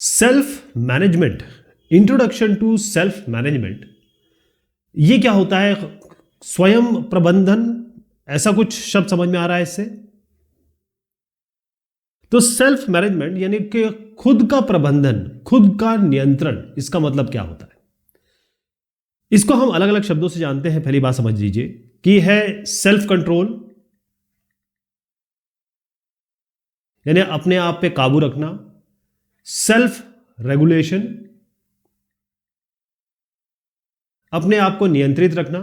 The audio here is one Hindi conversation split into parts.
Self management, introduction to self management, ये क्या होता है? स्वयं प्रबंधन, ऐसा कुछ शब्द समझ में आ रहा है इससे? तो सेल्फ मैनेजमेंट यानी कि खुद का प्रबंधन, खुद का नियंत्रण, इसका मतलब क्या होता है? इसको हम अलग अलग शब्दों से जानते हैं। पहली बात समझ लीजिए कि है सेल्फ कंट्रोल, यानी अपने आप पे काबू रखना। सेल्फ रेगुलेशन, अपने आप को नियंत्रित रखना।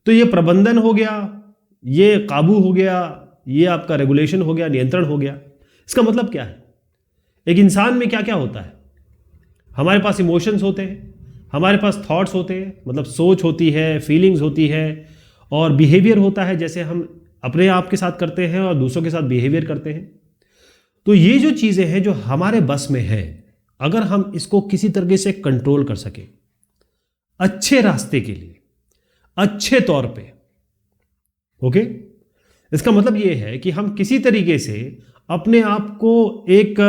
तो ये प्रबंधन हो गया, ये काबू हो गया, ये आपका रेगुलेशन हो गया, नियंत्रण हो गया। इसका मतलब क्या है? एक इंसान में क्या क्या होता है? हमारे पास इमोशंस होते हैं, हमारे पास थॉट्स होते हैं, मतलब सोच होती है, फीलिंग्स होती है, और बिहेवियर होता है, जैसे हम अपने आप के साथ करते हैं और दूसरों के साथ बिहेवियर करते हैं। तो ये जो चीज़ें हैं जो हमारे बस में है, अगर हम इसको किसी तरीके से कंट्रोल कर सके अच्छे रास्ते के लिए, अच्छे तौर पे, ओके, इसका मतलब ये है कि हम किसी तरीके से अपने आप को एक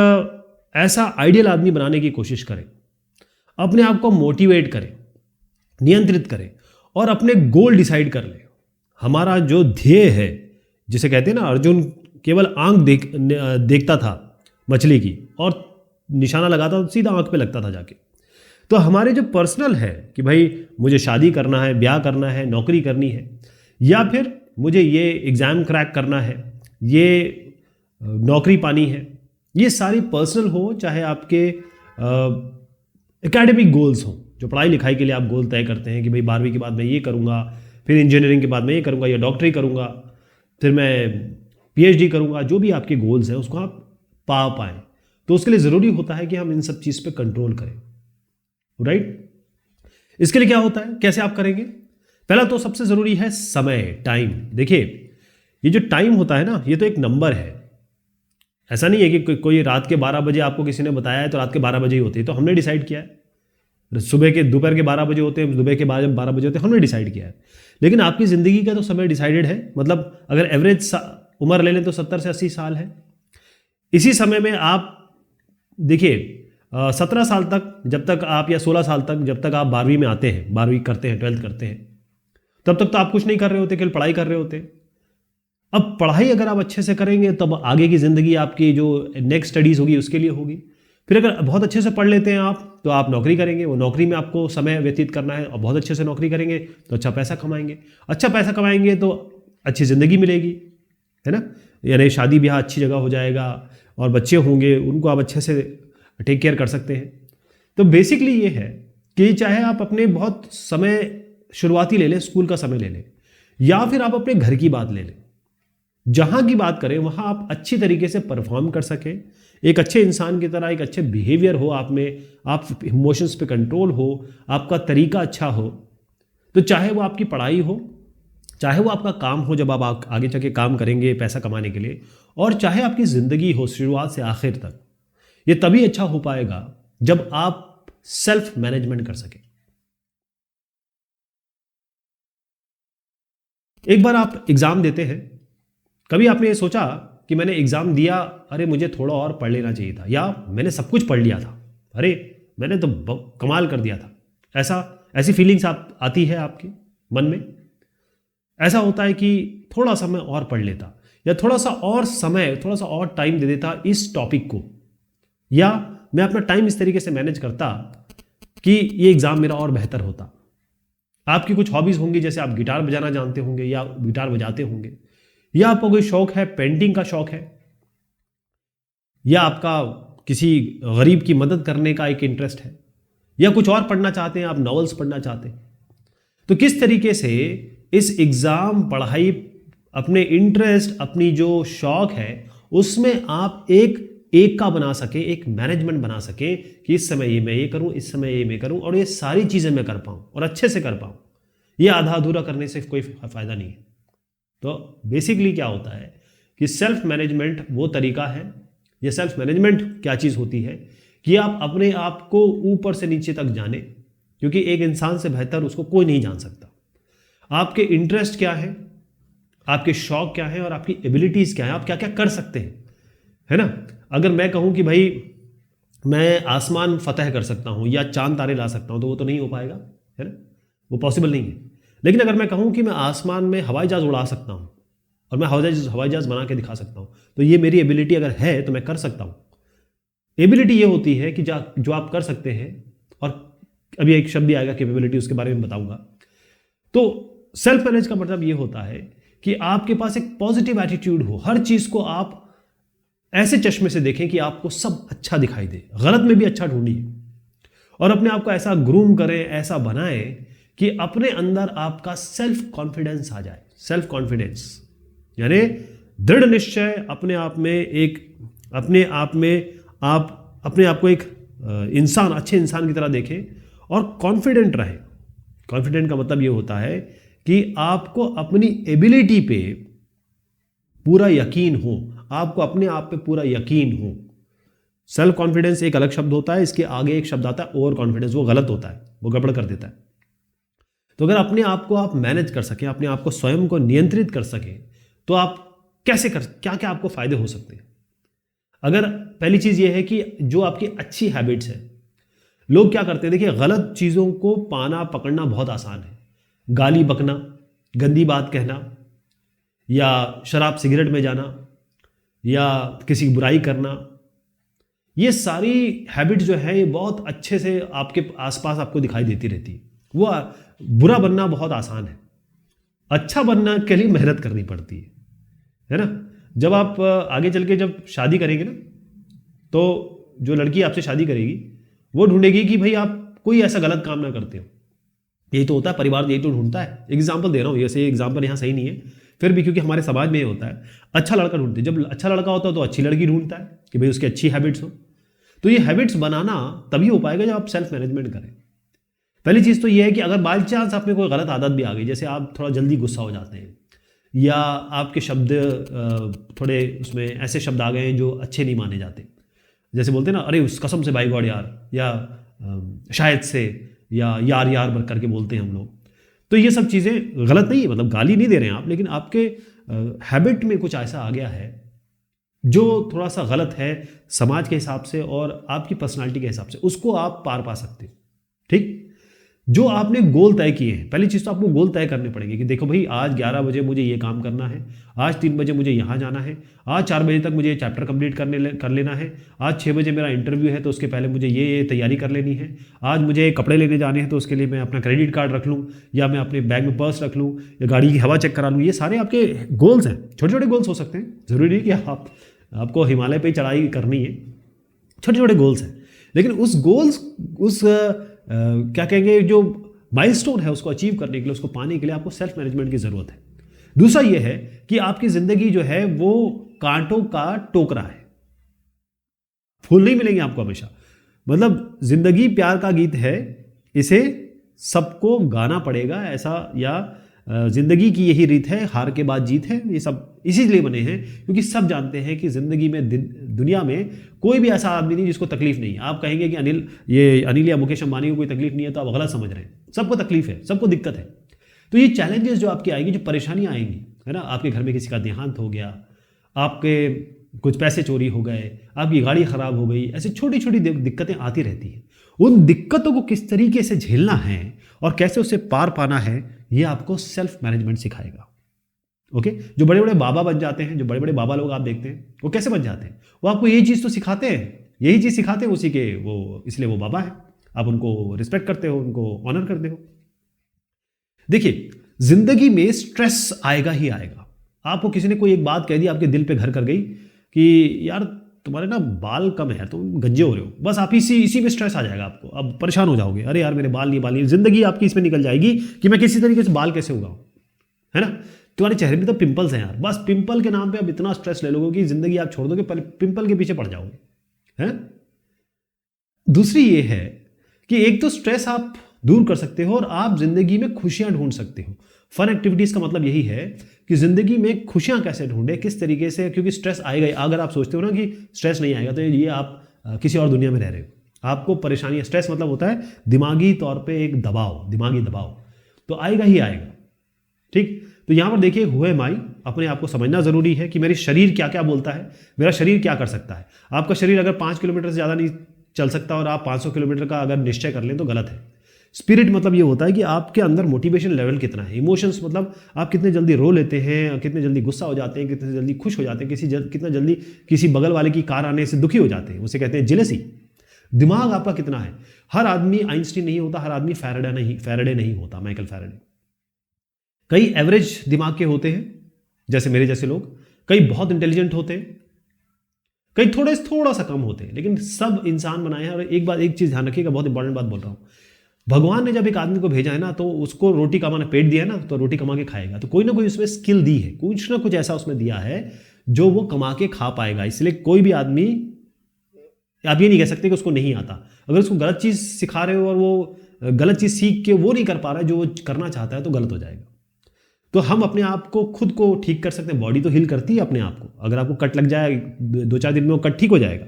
ऐसा आइडियल आदमी बनाने की कोशिश करें, अपने आप को मोटिवेट करें, नियंत्रित करें और अपने गोल डिसाइड कर लें। हमारा जो ध्येय है, जिसे कहते हैं ना, अर्जुन केवल आंख देखता था मछली की और निशाना लगाता तो सीधा आंख पे लगता था जाके। तो हमारे जो पर्सनल है कि भाई मुझे शादी करना है, ब्याह करना है, नौकरी करनी है, या फिर मुझे ये एग्ज़ाम क्रैक करना है, ये नौकरी पानी है, ये सारी पर्सनल हो, चाहे आपके एकेडमिक गोल्स हों, जो पढ़ाई लिखाई के लिए आप गोल तय करते हैं कि भाई 12वीं के बाद मैं ये करूँगा, फिर इंजीनियरिंग के बाद मैं ये करूँगा, या डॉक्टरी करूँगा, फिर मैं पीएचडी करूँगा, जो भी आपके गोल्स हैं उसको आप पा पाएँ। तो उसके लिए ज़रूरी होता है कि हम इन सब चीज़ पे कंट्रोल करें, राइट? इसके लिए क्या होता है, कैसे आप करेंगे? पहला तो सबसे ज़रूरी है समय, टाइम। देखिए, ये जो टाइम होता है ना, ये तो एक नंबर है। ऐसा नहीं है कि कोई रात के 12 बजे आपको किसी ने बताया है तो रात के 12 बजे ही होती है, तो हमने डिसाइड किया है। सुबह के दोपहर के 12 बजे होते हैं, सुबह के 12 बजे होते हैं, हमने डिसाइड किया है। लेकिन आपकी ज़िंदगी का तो समय डिसाइडेड है। मतलब अगर एवरेज उम्र ले लें तो 70 से 80 साल है। इसी समय में आप देखिए, 17 साल तक, जब तक आप, या 16 साल तक, जब तक आप 12वीं में आते हैं, 12वीं करते हैं, 12th करते हैं, तब तक तो आप कुछ नहीं कर रहे होते, केवल पढ़ाई कर रहे होते। अब पढ़ाई अगर आप अच्छे से करेंगे तब आगे की ज़िंदगी आपकी जो नेक्स्ट स्टडीज़ होगी उसके लिए होगी। फिर अगर बहुत अच्छे से पढ़ लेते हैं आप, तो आप नौकरी करेंगे, वो नौकरी में आपको समय व्यतीत करना है, और बहुत अच्छे से नौकरी करेंगे तो अच्छा पैसा कमाएंगे। अच्छा पैसा कमाएंगे तो अच्छी ज़िंदगी मिलेगी, है ना? यानी शादी ब्याह अच्छी जगह हो जाएगा, और बच्चे होंगे, उनको आप अच्छे से टेक केयर कर सकते हैं। तो बेसिकली ये है कि चाहे आप अपने बहुत समय शुरुआती ले लें, स्कूल का समय ले लें, या फिर आप अपने घर की बात ले लें, जहां की बात करें वहां आप अच्छी तरीके से परफॉर्म कर सकें, एक अच्छे इंसान की तरह, एक अच्छे बिहेवियर हो आप में, आप इमोशंस पे कंट्रोल हो, आपका तरीका अच्छा हो। तो चाहे वो आपकी पढ़ाई हो, चाहे वो आपका काम हो, जब आप आगे चल के काम करेंगे पैसा कमाने के लिए, और चाहे आपकी ज़िंदगी हो शुरुआत से आखिर तक, ये तभी अच्छा हो पाएगा जब आप सेल्फ मैनेजमेंट कर सकें। एक बार आप एग्ज़ाम देते हैं, कभी आपने ये सोचा कि मैंने एग्ज़ाम दिया, अरे मुझे थोड़ा और पढ़ लेना चाहिए था, या मैंने सब कुछ पढ़ लिया था, अरे मैंने तो कमाल कर दिया था? ऐसी फीलिंग्स आती है आपके मन में? ऐसा होता है कि थोड़ा सा मैं और पढ़ लेता, या थोड़ा सा और समय, थोड़ा सा और टाइम दे देता इस टॉपिक को, या मैं अपना टाइम इस तरीके से मैनेज करता कि ये एग्ज़ाम मेरा और बेहतर होता। आपकी कुछ हॉबीज़ होंगी, जैसे आप गिटार बजाना जानते होंगे या गिटार बजाते होंगे, या आपको कोई शौक है, पेंटिंग का शौक है, या आपका किसी गरीब की मदद करने का एक इंटरेस्ट है, या कुछ और पढ़ना चाहते हैं, आप नॉवेल्स पढ़ना चाहते हैं। तो किस तरीके से इस एग्ज़ाम, पढ़ाई, अपने इंटरेस्ट, अपनी जो शौक है, उसमें आप एक का बना सके, एक मैनेजमेंट बना सके कि इस समय ये मैं ये करूं, इस समय ये मैं करूं, और ये सारी चीज़ें मैं कर पाऊं और अच्छे से कर पाऊं। ये आधा अधूरा करने से कोई फ़ायदा नहीं है। तो बेसिकली क्या होता है कि सेल्फ मैनेजमेंट वो तरीका है, ये सेल्फ मैनेजमेंट क्या चीज़ होती है कि आप अपने आप को ऊपर से नीचे तक जाने, क्योंकि एक इंसान से बेहतर उसको कोई नहीं जान सकता। आपके इंटरेस्ट क्या है, आपके शौक क्या है, और आपकी एबिलिटीज़ क्या है, आप क्या क्या कर सकते हैं, है ना? अगर मैं कहूं कि भाई मैं आसमान फतह कर सकता हूँ या चांद तारे ला सकता हूँ, तो वो तो नहीं हो पाएगा, है ना, वो पॉसिबल नहीं है। लेकिन अगर मैं कहूँ कि मैं आसमान में हवाई जहाज़ उड़ा सकता हूँ और मैं हवाई जहाज़ बना के दिखा सकता हूँ, तो ये मेरी एबिलिटी अगर है तो मैं कर सकता हूँ। एबिलिटी ये होती है कि जो आप कर सकते हैं, और अभी एक शब्द भी आएगा कैपेबिलिटी, उसके बारे में बताऊंगा। तो सेल्फ मैनेज का मतलब ये होता है कि आपके पास एक पॉजिटिव एटीट्यूड हो, हर चीज को आप ऐसे चश्मे से देखें कि आपको सब अच्छा दिखाई दे, गलत में भी अच्छा ढूंढिए, और अपने आप को ऐसा ग्रूम करें, ऐसा बनाएं कि अपने अंदर आपका सेल्फ कॉन्फिडेंस आ जाए। सेल्फ कॉन्फिडेंस यानी दृढ़ निश्चय, अपने आप में आप अपने आप को एक इंसान, अच्छे इंसान की तरह देखें और कॉन्फिडेंट रहें। कॉन्फिडेंट का मतलब ये होता है कि आपको अपनी एबिलिटी पे पूरा यकीन हो, आपको अपने आप पे पूरा यकीन हो। सेल्फ कॉन्फिडेंस एक अलग शब्द होता है, इसके आगे एक शब्द आता है ओवर कॉन्फिडेंस, वो गलत होता है, वो गड़बड़ कर देता है। तो अगर अपने आप को आप मैनेज कर सकें, अपने आप को स्वयं को नियंत्रित कर सकें, तो आप कैसे क्या क्या आपको फायदे हो सकते हैं। अगर पहली चीज ये है कि जो आपकी अच्छी हैबिट्स है, लोग क्या करते हैं, देखिए गलत चीजों को पाना पकड़ना बहुत आसान है। गाली बकना, गंदी बात कहना, या शराब सिगरेट में जाना, या किसी की बुराई करना, ये सारी हैबिट जो है ये बहुत अच्छे से आपके आसपास आपको दिखाई देती रहती है। वो बुरा बनना बहुत आसान है, अच्छा बनना के लिए मेहनत करनी पड़ती है ना। जब आप आगे चल के जब शादी करेंगे ना, तो जो लड़की आपसे शादी करेगी वो ढूंढेगी कि भाई आप कोई ऐसा गलत काम ना करते हो। यही तो होता है, परिवार यही तो ढूंढता है। एग्जाम्पल दे रहा हूँ, जैसे एग्जाम्पल यहाँ सही नहीं है फिर भी, क्योंकि हमारे समाज में ये होता है, अच्छा लड़का ढूंढते हैं। जब अच्छा लड़का होता है तो अच्छी लड़की ढूंढता है कि भाई उसकी अच्छी हैबिट्स हो। तो ये हैबिट्स बनाना तभी हो पाएगा जब आप सेल्फ मैनेजमेंट करें। पहली चीज़ तो ये है कि अगर बाई चांस आप में कोई गलत आदत भी आ गई, जैसे आप थोड़ा जल्दी गुस्सा हो जाते हैं, या आपके शब्द थोड़े उसमें ऐसे शब्द आ गए हैं जो अच्छे नहीं माने जाते, जैसे बोलते हैं ना, अरे उस कसम से भाई गॉड यार, या शायद से, या यार यार करके बोलते हैं हम लोग। तो ये सब चीज़ें गलत नहीं है, मतलब गाली नहीं दे रहे हैं आप, लेकिन आपके हैबिट में कुछ ऐसा आ गया है जो थोड़ा सा गलत है समाज के हिसाब से और आपकी पर्सनालिटी के हिसाब से, उसको आप पार पा सकते हो। ठीक, जो आपने गोल तय किए हैं, पहली चीज़ तो आपको गोल तय करने पड़ेंगे कि देखो भाई आज 11 बजे मुझे ये काम करना है, आज 3 बजे मुझे यहाँ जाना है, आज 4 बजे तक मुझे ये चैप्टर कंप्लीट कर लेना है, आज 6 बजे मेरा इंटरव्यू है तो उसके पहले मुझे ये तैयारी कर लेनी है, आज मुझे कपड़े लेने जाने हैं तो उसके लिए मैं अपना क्रेडिट कार्ड रख लूँ, या मैं अपने बैग में पर्स रख लूँ, या गाड़ी की हवा चेक करा लूँ। ये सारे आपके गोल्स हैं, छोटे छोटे गोल्स हो सकते हैं, ज़रूरी नहीं कि आपको हिमालय पर चढ़ाई करनी है, छोटे छोटे गोल्स हैं। लेकिन उस गोल्स क्या कहेंगे, जो माइलस्टोन है उसको अचीव करने के लिए, उसको पाने के लिए आपको सेल्फ मैनेजमेंट की जरूरत है। दूसरा यह है कि आपकी जिंदगी जो है वो कांटों का टोकरा है, फूल नहीं मिलेंगे आपको हमेशा। मतलब जिंदगी प्यार का गीत है, इसे सबको गाना पड़ेगा ऐसा, या जिंदगी की यही रीत है, हार के बाद जीत है। ये सब इसीलिए बने हैं क्योंकि सब जानते हैं कि जिंदगी में, दुनिया में कोई भी ऐसा आदमी नहीं जिसको तकलीफ नहीं है। आप कहेंगे कि अनिल या मुकेश अंबानी को कोई तकलीफ नहीं है, तो आप गलत समझ रहे हैं। सबको तकलीफ है, सबको दिक्कत है। तो ये चैलेंजेस जो आपकी आएंगी, जो परेशानियां आएंगी, है ना, आपके घर में किसी का देहांत हो गया, आपके कुछ पैसे चोरी हो गए, आपकी गाड़ी खराब हो गई, ऐसी छोटी छोटी दिक्कतें आती रहती हैं। उन दिक्कतों को किस तरीके से झेलना है और कैसे उससे पार पाना है, ये आपको सेल्फ मैनेजमेंट सिखाएगा। ओके, जो बड़े बड़े बाबा बन जाते हैं, जो बड़े बड़े बाबा लोग आप देखते हैं, वो कैसे बन जाते हैं? वो आपको यही चीज़ तो सिखाते हैं, यही चीज़ सिखाते हैं उसी के, वो इसलिए वो बाबा है। आप उनको रिस्पेक्ट करते हो, उनको ऑनर करते हो। देखिए, जिंदगी में स्ट्रेस आएगा ही आएगा। आपको किसी ने कोई एक बात कह दी, आपके दिल पे घर कर गई कि यार तुम्हारे ना बाल कम है, तुम गंजे हो रहे हो, बस आप इसी में स्ट्रेस आ जाएगा आपको। अब परेशान हो जाओगे, अरे यार मेरे बाल नहीं, जिंदगी आपकी इसमें निकल जाएगी कि मैं किसी तरीके से बाल कैसे उगाऊं, है ना। तुम्हारे चेहरे में तो पिंपल्स हैं यार, बस पिंपल के नाम पे आप इतना स्ट्रेस ले लोगे कि जिंदगी आप छोड़ दोगे, पिंपल के पीछे पड़ जाओगे, है। दूसरी ये है कि एक तो स्ट्रेस आप दूर कर सकते हो और आप जिंदगी में खुशियां ढूंढ सकते हो। फन एक्टिविटीज का मतलब यही है कि जिंदगी में खुशियां कैसे ढूंढे, किस तरीके से, क्योंकि स्ट्रेस आएगा। अगर आप सोचते हो ना कि स्ट्रेस नहीं आएगा, तो ये आप किसी और दुनिया में रह रहे हो, आपको परेशानी। स्ट्रेस मतलब होता है दिमागी तौर पे एक दबाव, दिमागी दबाव, तो आएगा ही आएगा। ठीक, तो यहां पर देखिए, हुए माई, अपने आप को समझना जरूरी है कि मेरे शरीर क्या क्या बोलता है, मेरा शरीर क्या कर सकता है। आपका शरीर अगर 5 किलोमीटर से ज़्यादा नहीं चल सकता और आप 500 किलोमीटर का अगर निश्चय कर लें तो गलत है। स्पिरिट मतलब ये होता है कि आपके अंदर मोटिवेशन लेवल कितना है। इमोशंस मतलब आप कितने जल्दी रो लेते हैं, कितने जल्दी गुस्सा हो जाते हैं, कितने जल्दी खुश हो जाते हैं, कितना जल्दी किसी बगल वाले की कार आने से दुखी हो जाते हैं, उसे कहते हैं जेलसी। दिमाग आपका कितना है। हर आदमी आइंस्टीन नहीं होता, हर आदमी फैराडे नहीं होता, माइकल फैराडे। कई एवरेज दिमाग के होते हैं जैसे मेरे जैसे लोग, कई बहुत इंटेलिजेंट होते हैं, कई थोड़ा सा कम होते हैं, लेकिन सब इंसान बनाए हैं। और एक चीज ध्यान रखिएगा, बहुत इंपॉर्टेंट बात बोल रहा हूं। भगवान ने जब एक आदमी को भेजा है ना, तो उसको रोटी कमाना, पेट दिया है ना, तो रोटी कमा के खाएगा। तो कोई ना कोई उसमें स्किल दी है, कुछ ना कुछ ऐसा उसमें दिया है जो वो कमा के खा पाएगा। इसलिए कोई भी आदमी, आप ये नहीं कह सकते कि उसको नहीं आता। अगर उसको गलत चीज सिखा रहे हो और वो गलत चीज सीख के वो नहीं कर पा रहा है जो वो करना चाहता है, तो गलत हो जाएगा। तो हम अपने आप को खुद को ठीक कर सकते हैं। बॉडी तो हील करती है अपने आप को। अगर आपको कट लग जाए 2-4 दिन में वो कट ठीक हो जाएगा,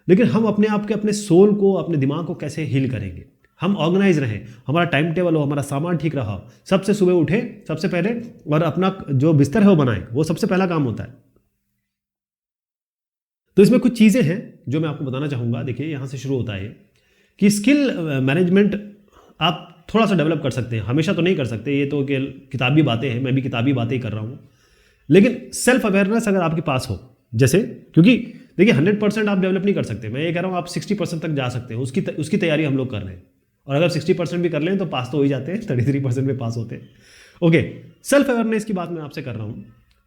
लेकिन हम अपने आप के, अपने सोल को, अपने दिमाग को कैसे हील करेंगे। हम ऑर्गेनाइज रहें, हमारा टाइम टेबल हो, हमारा सामान ठीक रहा हो, सबसे सुबह उठे सबसे पहले और अपना जो बिस्तर है वो बनाएं, वो सबसे पहला काम होता है। तो इसमें कुछ चीजें हैं जो मैं आपको बताना चाहूंगा। देखिए यहां से शुरू होता है कि स्किल मैनेजमेंट आप थोड़ा सा डेवलप कर सकते हैं, हमेशा तो नहीं कर सकते, ये तो किताबी बातें हैं, मैं भी किताबी बातें ही कर रहा हूं। लेकिन सेल्फ अवेयरनेस अगर आपके पास हो, जैसे, क्योंकि देखिए 100% आप डेवलप नहीं कर सकते, मैं ये कह रहा हूं आप 60% तक जा सकते हैं, उसकी तैयारी हम लोग कर रहे हैं। और अगर 60% भी कर लें तो पास तो हो ही जाते हैं, 33% में पास होते हैं। ओके, सेल्फ अवेयरनेस की बात मैं आपसे कर रहा हूं।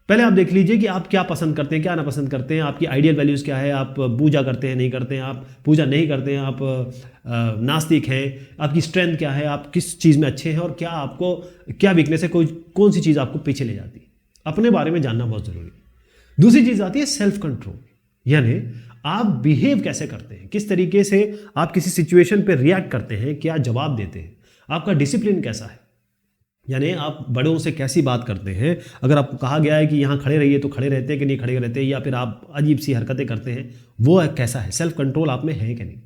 पहले आप देख लीजिए कि आप क्या पसंद करते हैं, क्या ना पसंद करते हैं, आपकी आइडियल वैल्यूज़ क्या है, आप पूजा करते हैं नहीं करते हैं, आप पूजा नहीं करते हैं, आप नास्तिक हैं, आपकी स्ट्रेंथ क्या है, आप किस चीज़ में अच्छे हैं, और क्या आपको क्या वीकनेस है, कौन सी चीज़ आपको पीछे ले जाती है। अपने बारे में जानना बहुत ज़रूरी है। दूसरी चीज़ आती है सेल्फ कंट्रोल, यानी आप बिहेव कैसे करते हैं, किस तरीके से आप किसी सिचुएशन पे रिएक्ट करते हैं, क्या जवाब देते हैं, आपका डिसिप्लिन कैसा है, यानी आप बड़ों से कैसी बात करते हैं। अगर आपको कहा गया है कि यहाँ खड़े रहिए तो खड़े रहते हैं कि नहीं खड़े रहते हैं, या फिर आप अजीब सी हरकतें करते हैं, वो कैसा है, सेल्फ कंट्रोल आप में है कि नहीं।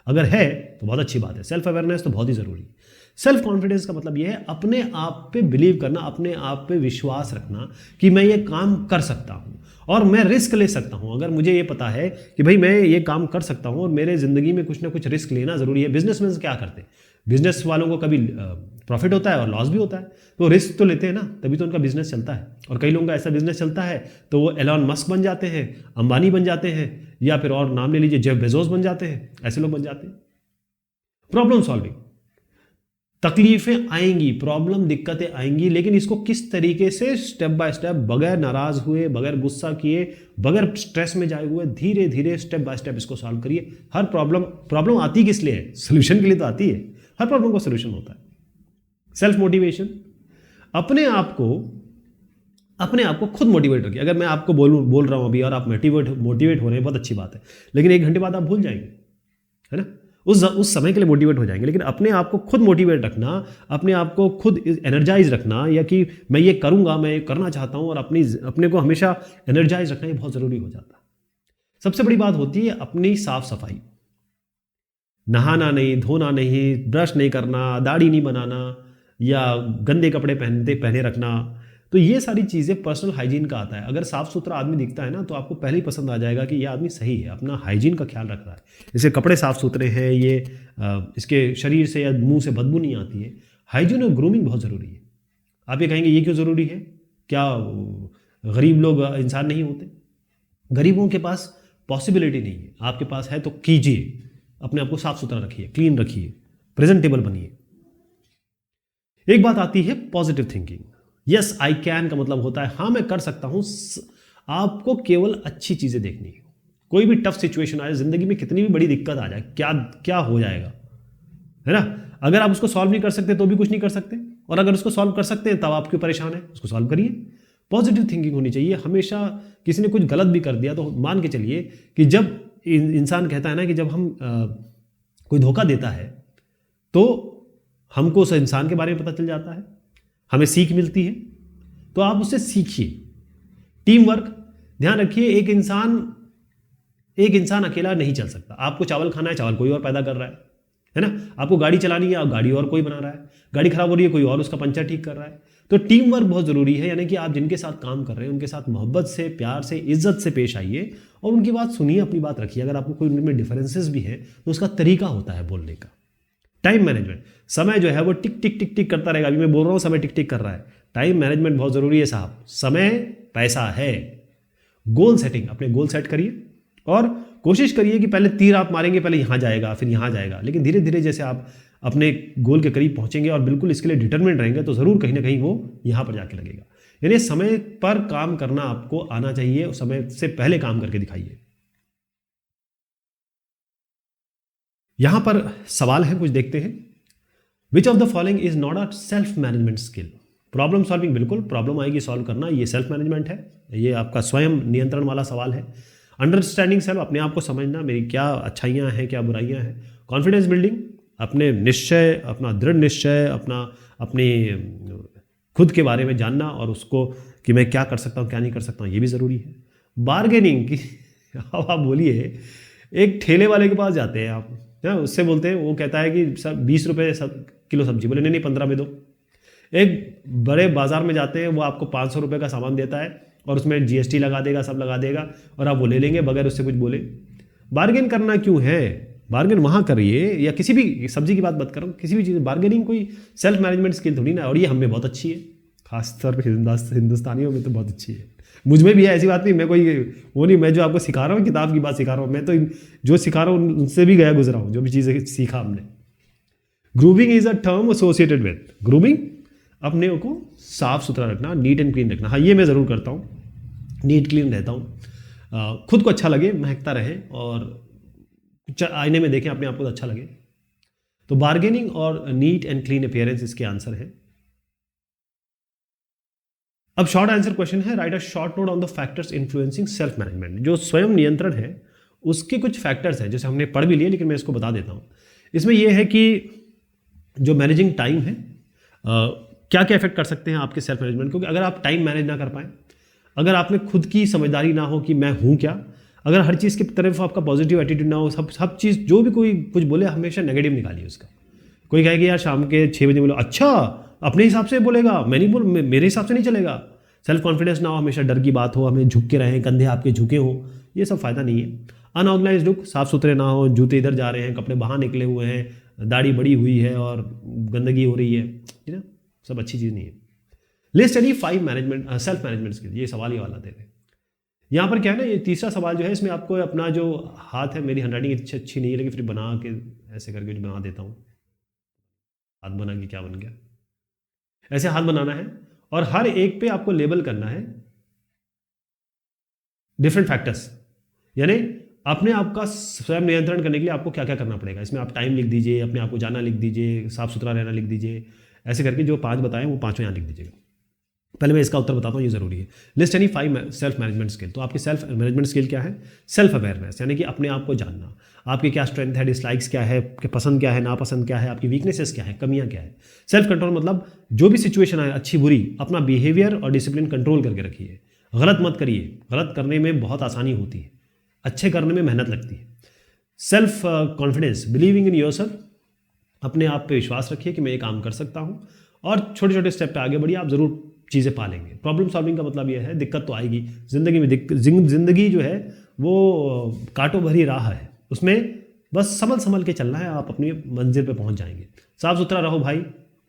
अगर है तो बहुत अच्छी बात है। सेल्फ अवेयरनेस तो बहुत ही जरूरी है। सेल्फ कॉन्फिडेंस का मतलब यह है अपने आप पे बिलीव करना, अपने आप पे विश्वास रखना कि मैं ये काम कर सकता हूँ और मैं रिस्क ले सकता हूँ। अगर मुझे ये पता है कि भाई मैं ये काम कर सकता हूँ और मेरे ज़िंदगी में कुछ ना कुछ रिस्क लेना ज़रूरी है। बिजनेसमैन क्या करते हैं, बिजनेस वालों को कभी प्रॉफिट होता है और लॉस भी होता है, तो रिस्क तो लेते हैं ना, तभी तो उनका बिजनेस चलता है। और कई लोगों का ऐसा बिजनेस चलता है तो वो एलॉन मस्क बन जाते हैं, अंबानी बन जाते हैं, या फिर और नाम ले लीजिए जेफ बेजोस बन जाते हैं, ऐसे लोग बन जाते हैं। प्रॉब्लम सॉल्विंग, तकलीफें आएंगी, प्रॉब्लम दिक्कतें आएंगी, लेकिन इसको किस तरीके से स्टेप बाय स्टेप, बगैर नाराज हुए, बगैर गुस्सा किए, बगैर स्ट्रेस में जाए हुए, धीरे धीरे स्टेप बाय स्टेप इसको सॉल्व करिए। हर प्रॉब्लम आती किस लिए है, सोल्यूशन के लिए तो आती है। हर प्रॉब्लम का सोल्यूशन होता है। सेल्फ मोटिवेशन, अपने आप को खुद मोटिवेट रखिए। अगर मैं आपको बोल रहा हूं अभी और आप मोटिवेट हो रहे हैं, बहुत अच्छी बात है, लेकिन 1 घंटे बाद आप भूल जाएंगे, है ना। उस समय के लिए मोटिवेट हो जाएंगे, लेकिन अपने आप को खुद मोटिवेट रखना, अपने आप को खुद एनर्जाइज रखना, या कि मैं ये करूंगा, मैं ये करना चाहता हूं, और अपने को हमेशा एनर्जाइज रखना, ये बहुत जरूरी हो जाता है। सबसे बड़ी बात होती है अपनी साफ सफाई, नहाना नहीं, धोना नहीं, ब्रश नहीं करना, दाढ़ी नहीं बनाना, या गंदे कपड़े पहने रखना। तो ये सारी चीज़ें पर्सनल हाइजीन का आता है। अगर साफ सुथरा आदमी दिखता है ना, तो आपको पहले ही पसंद आ जाएगा कि ये आदमी सही है, अपना हाइजीन का ख्याल रख रहा है। जैसे कपड़े साफ सुथरे हैं, ये इसके शरीर से या मुंह से बदबू नहीं आती है। हाइजीन और ग्रूमिंग बहुत ज़रूरी है। आप ये कहेंगे ये क्यों ज़रूरी है, क्या गरीब लोग इंसान नहीं होते? गरीबों के पास पॉसिबिलिटी नहीं है, आपके पास है तो कीजिए। अपने आप को साफ सुथरा रखिए, क्लीन रखिए, प्रेजेंटेबल बनिए। एक बात आती है positive thinking. Yes I can का मतलब होता है हाँ मैं कर सकता हूं। आपको केवल अच्छी चीजें देखनी है। कोई भी टफ सिचुएशन आए जिंदगी में, कितनी भी बड़ी दिक्कत आ जाए, क्या हो जाएगा, है ना। अगर आप उसको सॉल्व नहीं कर सकते तो भी कुछ नहीं कर सकते, और अगर उसको सॉल्व कर सकते हैं तब आप क्यों परेशान है, उसको सॉल्व करिए। पॉजिटिव थिंकिंग होनी चाहिए हमेशा। किसी ने कुछ गलत भी कर दिया तो मान के चलिए कि जब इंसान कहता है ना कि जब हम कोई धोखा देता है तो हमको उस इंसान के बारे में पता चल जाता है, हमें सीख मिलती है, तो आप उससे सीखिए। टीम वर्क, ध्यान रखिए एक इंसान अकेला नहीं चल सकता। आपको चावल खाना है, चावल कोई और पैदा कर रहा है ना। आपको गाड़ी चलानी है, गाड़ी और कोई बना रहा है। गाड़ी खराब हो रही है, कोई और उसका पंचर ठीक कर रहा है। तो टीम वर्क बहुत जरूरी है, यानी कि आप जिनके साथ काम कर रहे हैं उनके साथ मोहब्बत से, प्यार से, इज्जत से पेश आइए और उनकी बात सुनिए, अपनी बात रखिए। अगर आपको कोई उनमें डिफरेंसेस भी हैं तो उसका तरीका होता है बोलने का। टाइम मैनेजमेंट, समय जो है वो टिक टिक टिक टिक करता रहेगा। अभी मैं बोल रहा हूँ समय टिक टिक कर रहा है। टाइम मैनेजमेंट बहुत ज़रूरी है साहब, समय पैसा है। गोल सेटिंग, अपने गोल सेट करिए और कोशिश करिए कि पहले तीर आप मारेंगे, पहले यहाँ जाएगा फिर यहाँ जाएगा, लेकिन धीरे धीरे जैसे आप अपने गोल के करीब पहुँचेंगे और बिल्कुल इसके लिए डिटरमिनेट रहेंगे तो ज़रूर कहीं ना कहीं वो यहाँ पर जाके लगेगा। यानी समय पर काम करना आपको आना चाहिए, समय से पहले काम करके दिखाइए। यहां पर सवाल है, कुछ देखते हैं। Which of the following is not a self management skill? Problem solving, बिल्कुल प्रॉब्लम आएगी सॉल्व करना, ये सेल्फ मैनेजमेंट है, ये आपका स्वयं नियंत्रण वाला सवाल है। अंडरस्टैंडिंग सेल्फ, अपने आप को समझना, मेरी क्या अच्छाइयाँ हैं क्या बुराइयाँ हैं। कॉन्फिडेंस बिल्डिंग, अपने निश्चय, अपना दृढ़ निश्चय, अपनी खुद के बारे में जानना और उसको कि मैं क्या कर सकता हूँ क्या नहीं कर सकता हूँ, ये भी ज़रूरी है। बार्गेनिंग की अब आप बोलिए, एक ठेले वाले के पास जाते हैं आप, उससे बोलते हैं, वो कहता है कि सर 20 रुपये किलो सब्जी, बोले नहीं नहीं 15 में दो। एक बड़े बाजार में जाते हैं, वो आपको 500 रुपये का सामान देता है और उसमें GST लगा देगा, सब लगा देगा और आप वो ले लेंगे बगैर उससे कुछ बोले। बार्गेन करना क्यों है? बार्गेन वहाँ करिए, या किसी भी सब्जी की बात मत करो, किसी भी चीज़ बार्गेनिंग कोई सेल्फ मैनेजमेंट स्किल थोड़ी ना, और ये हमें बहुत अच्छी है, खासतौर पर हिंदुस्तानियों में तो बहुत अच्छी है। मुझ में भी है, ऐसी बात नहीं, मैं कोई वो नहीं, मैं जो आपको सिखा रहा हूँ किताब की बात सिखा रहा हूँ, मैं तो जो सिखा रहा हूँ उनसे भी गया गुजरा हूँ, जो भी चीज़ें सीखा हमने। Grooming is a term associated with, grooming अपने को साफ सुथरा रखना, नीट एंड क्लीन रखना। हाँ, ये मैं ज़रूर करता हूँ, नीट क्लीन रहता हूँ, खुद को अच्छा लगे, महकता रहे और आईने में देखें अपने आप को तो अच्छा लगे। तो बार्गेनिंग और नीट एंड क्लीन अपीयरेंस इसके आंसर है। अब शॉर्ट आंसर क्वेश्चन है, right a short note on the factors influencing self management. जो स्वयं नियंत्रण है उसके कुछ फैक्टर्स हैं, जैसे हमने पढ़ भी लिए लेकिन मैं इसको बता देता हूँ। इसमें यह है कि जो मैनेजिंग टाइम है, क्या क्या इफेक्ट कर सकते हैं आपके सेल्फ मैनेजमेंट को। अगर आप टाइम मैनेज ना कर पाएँ, अगर आप में खुद की समझदारी ना हो कि मैं हूँ क्या, अगर हर चीज़ की तरफ आपका पॉजिटिव एटीट्यूड ना हो, सब चीज़ जो भी कोई कुछ बोले हमेशा नेगेटिव निकालिए उसका। कोई कहे कि यार शाम के 6 बजे बोलो, अच्छा अपने हिसाब से बोलेगा, मैं नहीं बोल, मेरे हिसाब से नहीं चलेगा। सेल्फ कॉन्फिडेंस ना हो, हमेशा डर की बात हो, हमें झुक के रहें, कंधे आपके झुके हों, ये सब फ़ायदा नहीं है। अनऑर्गेनाइज्ड लुक, साफ सुथरे ना हो, जूते इधर जा रहे हैं, कपड़े बाहर निकले हुए हैं, दाढ़ी बड़ी हुई है और गंदगी हो रही है ना, सब अच्छी चीज़ नहीं है। List any 5 management self management skill, ये सवाल ये वाला दे रहे हैं। यहाँ पर क्या है ना, ये तीसरा सवाल जो है, इसमें आपको अपना जो हाथ है, मेरी हैंडराइटिंग अच्छी नहीं है लेकिन फिर बना के ऐसे करके बना देता हूँ, हाथ बना के क्या बन गया, ऐसे हाथ बनाना है और हर एक पे आपको लेबल करना है डिफरेंट फैक्टर्स, यानी अपने आप का स्वयं नियंत्रण करने के लिए आपको क्या क्या करना पड़ेगा। इसमें आप टाइम लिख दीजिए, अपने आप को जाना लिख दीजिए, साफ सुथरा रहना लिख दीजिए, ऐसे करके जो 5 बताएं वो 5 यहाँ लिख दीजिएगा। पहले मैं इसका उत्तर बताता हूँ, ये जरूरी है। List any 5 self management skill. तो आपकी सेल्फ मैनेजमेंट स्किल क्या है? सेल्फ अवेयरनेस, यानी कि अपने आप को जानना, आपकी क्या स्ट्रेंथ है, डिसलाइक्स क्या है, पसंद क्या है, नापसंद क्या है, आपकी वीकनेसेस क्या है, कमियां क्या है। सेल्फ कंट्रोल मतलब जो भी सिचुएशन आए, अच्छी बुरी, अपना बिहेवियर और डिसिप्लिन कंट्रोल करके रखिए। गलत मत करिए, गलत करने में बहुत आसानी होती है, अच्छे करने में मेहनत लगती है। Self confidence, believing in yourself, अपने आप पे विश्वास रखिए कि मैं ये काम कर सकता हूँ और छोटे छोटे स्टेप पे आगे बढ़िए, आप ज़रूर चीज़ें पालेंगे। प्रॉब्लम सॉल्विंग का मतलब यह है, दिक्कत तो आएगी ज़िंदगी में, ज़िंदगी जो है वो कांटों भरी राह है, उसमें बस संभल के चलना है, आप अपनी मंजिल पे पहुंच जाएंगे। साफ़ सुथरा रहो भाई,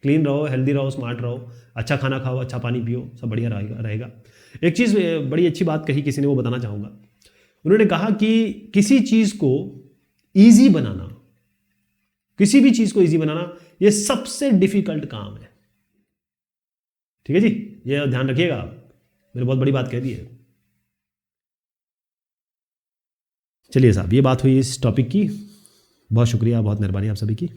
क्लीन रहो, हेल्दी रहो, स्मार्ट रहो, अच्छा खाना खाओ, अच्छा पानी पियो, सब बढ़िया रहेगा। एक चीज़ बड़ी अच्छी बात कही किसी ने, वो बताना चाहूँगा। उन्होंने कहा कि किसी चीज़ को ईजी बनाना, किसी भी चीज़ को ईजी बनाना, ये सबसे डिफिकल्ट काम है। ठीक है जी, ये ध्यान रखिएगा, मैंने बहुत बड़ी बात कह दी है। चलिए साहब, ये बात हुई इस टॉपिक की। बहुत शुक्रिया, बहुत मेहरबानी आप सभी की।